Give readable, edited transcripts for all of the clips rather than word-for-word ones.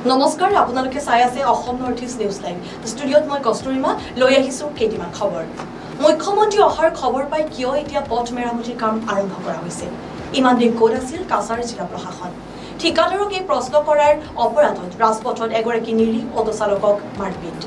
নমস্কাৰ আপোনালোকে চাই আছে Assam north east news live ষ্টুডিঅ'ত মই কষ্টুৰিমা লৈ আহিছো কেইটিমান খবৰ মুখ্যমন্ত্ৰী অহাৰ খবৰ পাই কিয় এতিয়া পথ মেৰামতিৰ কাম আৰম্ভ কৰা হৈছে ইমান দিন ক'ত আছিল কাছাৰ জিলা প্ৰশাসন ঠিকাদাৰক এই প্ৰশ্ন কৰাৰ অপৰাধত ৰাজপথত এগৰাকী নিৰীহ অটো চালকক মাৰপিট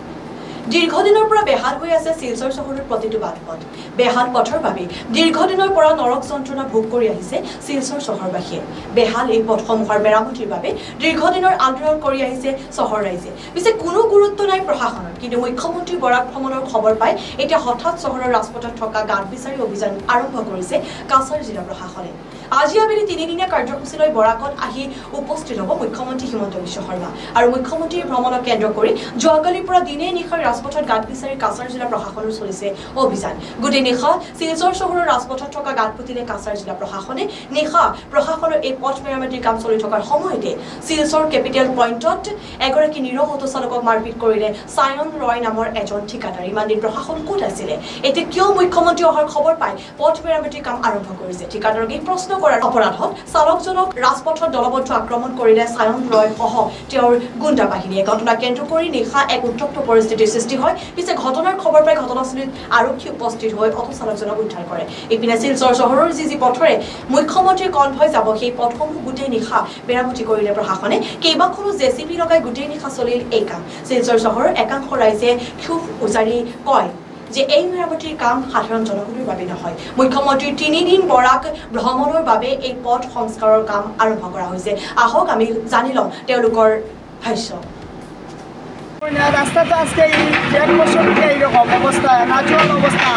দীৰ্ঘদিনৰ পৰা বেহাল হৈ আছে শিলচৰ চহৰৰ প্ৰতিটো বাটপথ বেহাল পথৰ বাবে দীৰ্ঘদিনৰ পৰা নৰক যন্ত্ৰণা ভোগ কৰি আহিছে শিলচৰ চহৰবাসীয়ে বেহাল এই পথসমূহৰ মেৰামতিৰ বাবে দীৰ্ঘদিনৰ আন্দোলন কৰি আহিছে চহৰ ৰাইজে পিছে কোনো গুৰুত্ব নাই প্ৰশাসনৰ কিন্তু মুখ্যমন্ত্ৰী বৰাক ভ্ৰমণৰ খবৰ পাই এতিয়া হঠাৎ চহৰৰ ৰাজপথত থকা গাঁত বিচাৰি অভিযান আৰম্ভ কৰিছে কাছাৰ জিলা প্ৰশাসনে আজি আবেলি 3 দিনীয়া কাৰ্যসূচীলৈ বৰাকত আহি উপস্থিত হ'ব মুখ্যমন্ত্ৰী হিমন্ত বিশ্ব শৰ্মা আৰু মুখ্যমন্ত্ৰীৰ ভ্ৰমণক কেন্দ্ৰ কৰি যোৱাকালিৰ পৰা দিনে নিশাৰ ৰাজপথত গাঁত বিচাৰি কাছাৰ জিলা প্ৰশাসনৰ চলিছে অভিযান গোটেই নিশা শিলচৰ চহৰৰ ৰাজপথত থকা গাঁত পুতিলে কাছাৰ জিলা প্ৰশাসনে নিশা প্ৰশাসনৰ এই পথ মেৰামতিৰ কাম চলি থকাৰ সময়তে শিলচৰ কেপিটেল পইণ্টত এগৰাকী নিৰহ অটো চালকক মাৰপিট কৰিলে সায়ন ৰয় নামৰ এজন ঠিকাদাৰ ইমান দিন প্ৰশাসন ক'ত আছিলে এতিয়া কিয় মুখ্যমন্ত্ৰী অহাৰ খবৰ পাই পথ মেৰামতিৰ কাম আৰম্ভ কৰিছে ঠিকাদাৰক এই প্ৰশ্ন কৰাৰ অপৰাধত চালকজনক ৰাজপথত দলবদ্ধ আক্ৰমণ কৰিলে সায়ন ৰয় সহ তেওঁৰ গুণ্ডা বাহিনীয়ে ঘটনা কেন্দ্ৰ কৰি নিশা এক উত্তপ্ত পৰিস্থিতিৰ সৃষ্টি হয় পিছে ঘটনাৰ খবৰ পাই ঘটনাস্থলীত আৰক্ষী উপস্থিত হৈ অটো চালকজনক উদ্ধাৰ কৰে ইপিনে শিলচৰ চহৰৰ যি পথৰে মুখ্যমন্ত্ৰীৰ কনভয় যাব সেই পথসমূহ গোটেই নিশা মেৰামতি কৰিলে প্ৰশাসনে কেইবাখনো জেচিবি লগাই গোটেই নিশা চলিল এই কাম শিলচৰ চহৰৰ একাংশ ৰাইজে ক্ষোভ উজাৰি কয় যে এই মেৰামতিৰ কাম সাধাৰণ জনগণৰ বাবে নহয় মুখ্যমন্ত্ৰীৰ 3 দিন বৰাক ভ্ৰমণৰ বাবে এই পথ সংস্কাৰৰ কাম আৰম্ভ কৰা হৈছে আহক আমি জানি লওঁ তেওঁলোকৰ ভাষ্য রাস্তাটা আজকে এই 1.5 বছর থেকে এইরকম অবস্থা ন্যাচুরাল অবস্থা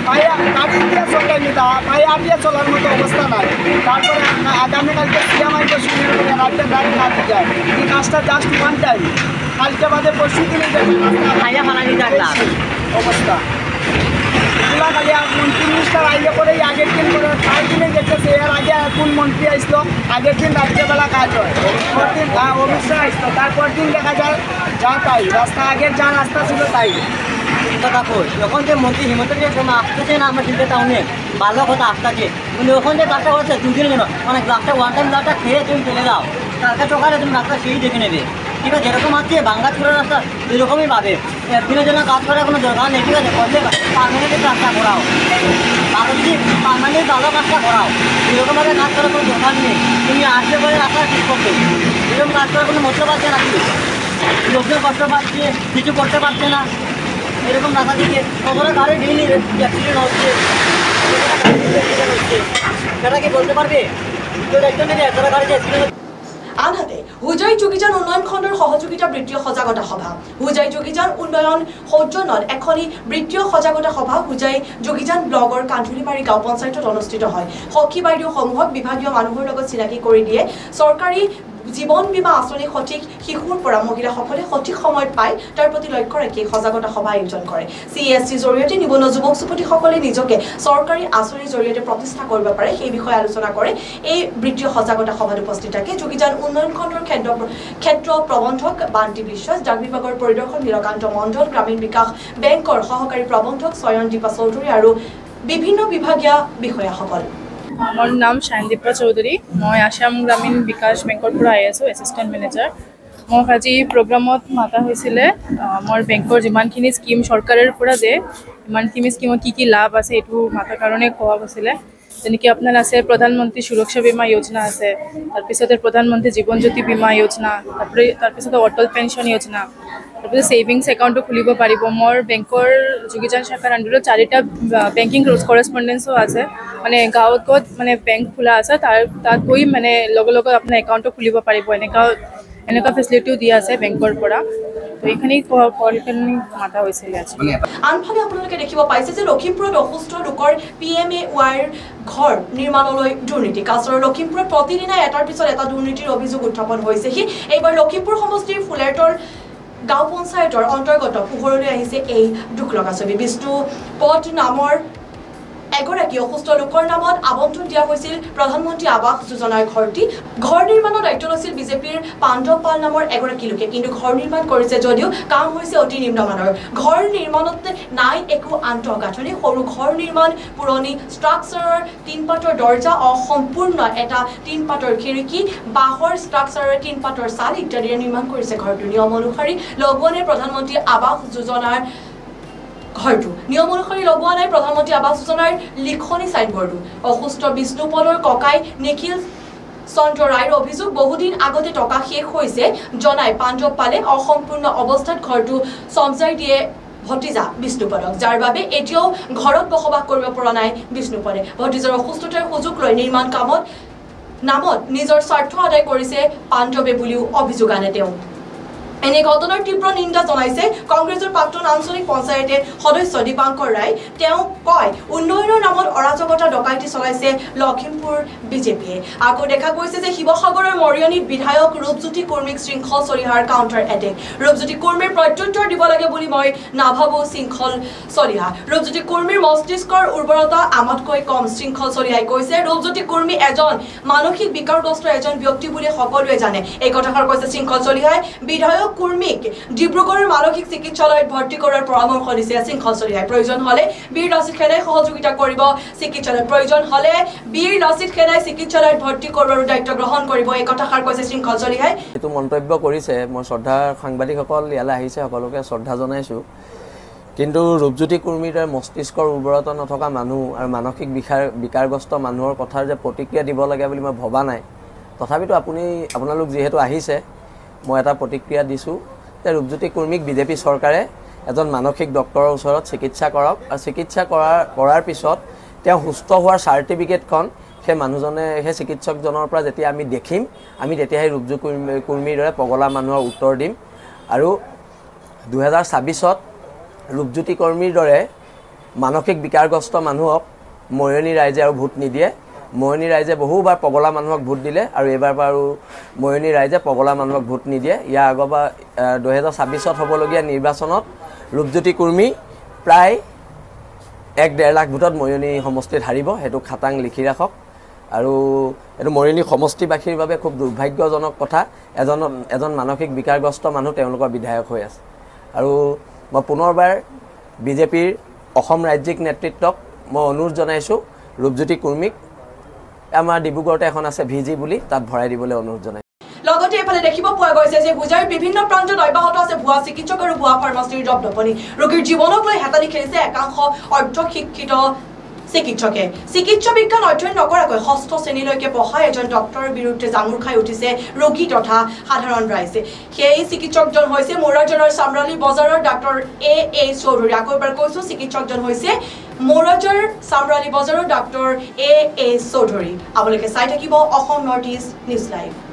পায়া গাড়ি দিয়ে চলাই নিতা পায়া দিয়ে চলার মতো অবস্থা নাই তারপরে আগামীকালকে সিএমআইকে শুরু করে রাতে গাড়ি না যায় এই কাজটা জাস্ট ওয়ান টাইম কালকে বাদে পরশু দিনে পায়া বানানি দেখলাম অবস্থা এগুলা খালি মন্ত্রী মিনিস্টার আইলে পরে আগের দিন করে 4 দিনে গেছে এর আগে কোন মন্ত্রী আসলো আগের দিন রাত্রেবেলা কাজ হয় পরদিন অমিত শাহ আসলো তারপর দিন দেখা যায় যা তাই রাস্তা আগের যা রাস্তা ছিল তাই কথা কই যখন যে মন্ত্রী হিমন্ত বিশ্ব শর্মা আসতেছে না আমার চিন্তা টাউনে ভালো কথা আসতেছে কিন্তু ওখান যে কাজটা করছে দুদিনের জন্য মানে গ্লাসটা ওয়ান টাইম গ্লাসটা খেয়ে তুমি চলে যাও কালকে সকালে তুমি রাস্তা সেই দেখে নেবে ঠিক আছে যেরকম আছে বাংলা চূড়ার রাস্তা এরকমই পাবে একদিনের জন্য কাজ করার কোনো দরকার নেই ঠিক আছে করলে পারমানেন্ট কাজটা করাও তাহলে যদি পারমানেন্ট ভালো কাজটা করাও এরকমভাবে কাজ করার কোনো দরকার নেই তুমি আসলে পরে রাস্তা ঠিক করতে এরকম কাজ করার কোনো মতলব আছে নাকি লোকজন কষ্ট পাচ্ছে কিছু করতে পারছে না এরকম রাস্তা দিকে কতটা গাড়ি ডেইলি অ্যাক্সিডেন্ট হচ্ছে সেটা কি বলতে পারবে কেউ দেখতে নেই এতটা গাড়ি অ্যাক্সিডেন্ট আনহাতে হুজাই যোগীযান উন্নয়ন খণ্ডৰ সহযোগিতা বৃত্তীয় সজাগতা সভা হুজাই যোগীযান উন্নয়ন সৌজন্যত এখনি বৃত্তীয় সজাগতা সভা হুজাই যোগীযান ব্লগৰ কান্ধুলিবাৰী গাঁও পঞ্চায়তত অনুষ্ঠিত হয় সখী বাইদেউসমূহক বিভাগীয় মানুহৰ লগত চিনাকি কৰি দিয়ে চৰকাৰী জীবন বীমা আঁচনি সঠিক শিশুৰ পৰা মহিলাসকলে সঠিক সময়ত পায় তাৰ প্ৰতি লক্ষ্য ৰাখি সজাগতা সভা আয়োজন কৰে CSC জৰিয়তে নিবনুৱা যুৱক যুৱতীসকলে নিজকে চৰকাৰী আঁচনিৰ জৰিয়তে প্ৰতিষ্ঠা কৰিব পাৰে সেই বিষয়ে আলোচনা কৰে এই বৃত্তীয় সজাগতা সভাত উপস্থিত থাকে যোগীযান উন্নয়ন খণ্ডৰ ক্ষেত্ৰ প্ৰবন্ধক বান্তি বিশ্বাস ডাক বিভাগৰ পৰিদৰ্শক নীলকান্ত মণ্ডল গ্ৰামীণ বিকাশ বেংকৰ সহকাৰী প্ৰবন্ধক চয়নদীপা চৌধুৰী আৰু বিভিন্ন বিভাগীয় বিষয়াসকল আমাৰ নাম শায়নদীপা চৌধুৰী মই আসাম গ্ৰামীণ বিকাশ বেংকৰ পৰা আহি আছোঁ এছিষ্টেণ্ট মেনেজাৰ মোক আজি প্ৰগ্ৰামত মাতা হৈছিলে মোৰ বেংকৰ যিমানখিনি স্কিম চৰকাৰৰ পৰা যে ইমানখিনি স্কিমত কি লাভ আছে এইটো মাতাৰ কাৰণে কোৱা হৈছিলে যেনেকৈ আপোনাৰ আছে প্ৰধানমন্ত্ৰী সুৰক্ষা বীমা যোজনা আছে তাৰপিছতে প্ৰধানমন্ত্ৰী জীৱন জ্যোতি বীমা যোজনা তাৰপিছতে অটল পেঞ্চন যোজনা তাৰপিছত ছেভিংছ একাউণ্টো খুলিব পাৰিব মোৰ বেংকৰ যোগীযান শাখাৰ আণ্ডাৰত 4টা বেংকিং কৰেছপণ্ডেঞ্চো আছে মানে গাঁৱত ক'ত মানে বেংক খোলা আছে তাত গৈ মানে লগে লগে আপোনাৰ একাউণ্টটো খুলিব পাৰিব এনেকুৱা ফেচিলিটিও দিয়া আছে বেংকৰ পৰা তো এইখিনি মাতা হৈছিলে আজি আনফালে আপোনালোকে দেখিব পাইছে যে লখিমপুৰত অসুস্থ লোকৰ PMAYৰ ঘৰ নিৰ্মাণলৈ দুৰ্নীতি কাছাৰৰ লখিমপুৰত প্ৰতিদিনে এটাৰ পিছত এটা দুৰ্নীতিৰ অভিযোগ উত্থাপন হৈছেহি এইবাৰ লখিমপুৰ সমষ্টিৰ ফুলেৰটোৰ গাঁও পঞ্চায়তৰ অন্তৰ্গত পোহৰলৈ আহিছে এই দুখ লগা ছবি বিষ্ণু পথ নামৰ এগৰাকী অসুস্থ লোকৰ নামত আবণ্টন দিয়া হৈছিল প্ৰধানমন্ত্ৰী আৱাস যোজনাৰ ঘৰটি ঘৰ নিৰ্মাণৰ দায়িত্ব লৈছিল বিজেপিৰ পাণ্ডৱ পাল নামৰ এগৰাকী লোকে কিন্তু ঘৰ নিৰ্মাণ কৰিছে যদিও কাম হৈছে অতি নিম্নমানৰ ঘৰ নিৰ্মাণত নাই একো আন্তঃগাঁথনি সৰু ঘৰ নিৰ্মাণ পুৰণি ষ্ট্ৰাকচাৰৰ তিনপাতৰ দৰ্জা অসম্পূৰ্ণ এটা তিনপাতৰ খিৰিকী বাঁহৰ ষ্ট্ৰাকচাৰৰ তিনপাতৰ চাল ইত্যাদিৰে নিৰ্মাণ কৰিছে ঘৰটো নিয়ম অনুসৰি লগোৱা নাই প্ৰধানমন্ত্ৰী আৱাস যোজনাৰ ঘৰটো নিয়ম অনুসৰি লগোৱা নাই প্ৰধানমন্ত্ৰী আৱাস যোজনাৰ লিখনি চাইনবোৰ্ডো অসুস্থ বিষ্ণুপলৰ ককাই নিখিল চন্দ্ৰ ৰায়ৰ অভিযোগ বহুদিন আগতে টকা শেষ হৈছে জনাই পাণ্ডৱ পালে অসম্পূৰ্ণ অৱস্থাত ঘৰটো চমজাই দিয়ে ভতিজা বিষ্ণুপলক যাৰ বাবে এতিয়াও ঘৰত বসবাস কৰিব পৰা নাই বিষ্ণুপলে ভতিজাৰ অসুস্থতাৰ সুযোগ লৈ নিৰ্মাণ কামত নামত নিজৰ স্বাৰ্থ আদায় কৰিছে পাণ্ডৱে বুলিও অভিযোগ আনে তেওঁ এনে ঘটনাৰ তীব্ৰ নিন্দা জনাইছে কংগ্ৰেছৰ প্ৰাক্তন আঞ্চলিক পঞ্চায়তে সদস্য দীপাংকৰ ৰায় তেওঁ কয় উন্নয়নৰ নামত অৰাজকতা ডকাইতি চলাইছে লখিমপুৰ বিজেপিয়ে আকৌ দেখা গৈছে যে শিৱসাগৰৰ মৰিয়নীত বিধায়ক ৰূপজ্যোতি কুৰ্মীক শৃংখল চলিহাৰ কাউণ্টাৰ এটেক ৰূপজ্যোতি কুৰ্মীৰ প্ৰত্যুত্তৰ দিব লাগে বুলি মই নাভাবো শৃংখল চলিহা ৰূপজ্যোতি কুৰ্মীৰ মস্তিষ্কৰ উৰ্বৰতা আমাতকৈ কম শৃংখল চলিহাই কৈছে ৰূপজ্যোতি কুৰ্মী এজন মানসিক বিকাৰগ্ৰস্ত এজন ব্যক্তি বুলি সকলোৱে জানে এই কথাষাৰ কৈছে শৃংখল চলিহাই বিধায়ক কুৰ্মীক ডিব্ৰুগড়ৰ মানসিক চিকিৎসালয়ত ভৰ্তি কৰাৰ পৰামৰ্শ দিছে শৃংখল চলিহাই প্ৰয়োজন হলে বীৰ লাচিত সেনাই সহযোগিতা কৰিব চিকিৎসালয়ত প্ৰয়োজন হলে বীৰ লাচিত সেনাই চিকিৎসালয়ত ভৰ্তি কৰাৰ দায়িত্ব গ্ৰহণ কৰিব এই কথাষাৰ কৈছে শৃংখল চলিহাই এইটো মন্তব্য কৰিছে মই শ্ৰদ্ধাৰ সাংবাদিকসকল ইয়ালৈ আহিছে সকলোকে শ্ৰদ্ধা জনাইছোঁ কিন্তু ৰূপজ্যোতি কুৰ্মীৰ মস্তিষ্কৰ উৰ্বৰতা নথকা মানুহ আৰু মানসিক বিকাৰগ্ৰস্ত মানুহৰ কথাৰ যে প্ৰতিক্ৰিয়া দিব লাগে বুলি মই ভবা নাই তথাপিতো আপোনালোক যিহেতু আহিছে মই এটা প্ৰতিক্ৰিয়া দিছোঁ যে ৰূপজ্যোতি কুৰ্মীক বিজেপি চৰকাৰে এজন মানসিক ডক্টৰৰ ওচৰত চিকিৎসা কৰক আৰু চিকিৎসা কৰাৰ পিছত তেওঁ সুস্থ হোৱাৰ চাৰ্টিফিকেটখন সেই মানুহজনে সেই চিকিৎসকজনৰ পৰা যেতিয়া আমি দেখিম আমি তেতিয়াহে ৰূপজ্যোতি কুৰ্মীৰ দৰে পগলা মানুহৰ উত্তৰ দিম আৰু 2026ত ৰূপজ্যোতি কুৰ্মীৰ দৰে মানসিক বিকাৰগ্ৰস্ত মানুহক মৰিয়নী ৰাইজে আৰু ভোট নিদিয়ে মৰিয়নী ৰাইজে বহুবাৰ পগলা মানুহক ভোট দিলে আৰু এইবাৰ আৰু মৰিয়নী ৰাইজে পগলা মানুহক ভোট নিদিয়ে ইয়াৰ আগৰবাৰ 2026ত হ'বলগীয়া নিৰ্বাচনত ৰূপজ্যোতি কুৰ্মী প্ৰায় 1.5 লাখ ভোটত মৰিয়নী সমষ্টিত হাৰিব সেইটো খাটাং লিখি ৰাখক আৰু এইটো মৰিয়নী সমষ্টিবাসীৰ বাবে খুব দুৰ্ভাগ্যজনক কথা এজন মানসিক বিকাৰগ্ৰস্ত মানুহ তেওঁলোকৰ বিধায়ক হৈ আছে আৰু মই পুনৰবাৰ বিজেপিৰ অসম ৰাজ্যিক নেতৃত্বক মই অনুৰোধ জনাইছোঁ ৰূপজ্যোতি কুৰ্মীক আমাৰ ডিব্ৰুগড়তে এখন আছে ভিজি বুলি তাত ভৰাই দিবলৈ অনুৰোধ জনাইছোঁ লগতে এফালে দেখিব পোৱা গৈছে যে হুজাইৰ বিভিন্ন প্ৰান্তত অব্যাহত আছে ভুৱা চিকিৎসক আৰু ভুৱা ফাৰ্মাচীৰ দপদপনি ৰোগীৰ জীৱনক লৈ হেতালি খেলিছে একাংশ অৰ্ধশিক্ষিত চিকিৎসকে চিকিৎসা বিজ্ঞান অধ্যয়ন নকৰাকৈ ষষ্ঠ শ্ৰেণীলৈকে পঢ়া এজন ডক্টৰৰ বিৰুদ্ধে জামুৰ খাই উঠিছে ৰোগী তথা সাধাৰণ ৰাইজে সেই চিকিৎসকজন হৈছে মোৰাজৰৰ চামৰালী বজাৰৰ ডাক্তৰ এ চৌধুৰী আকৌ এবাৰ কৈছোঁ চিকিৎসকজন হৈছে মোৰাজৰ চামৰালী বজাৰৰ ডাক্তৰ এ চৌধুৰী আপোনালোকে চাই থাকিব Assam north east news live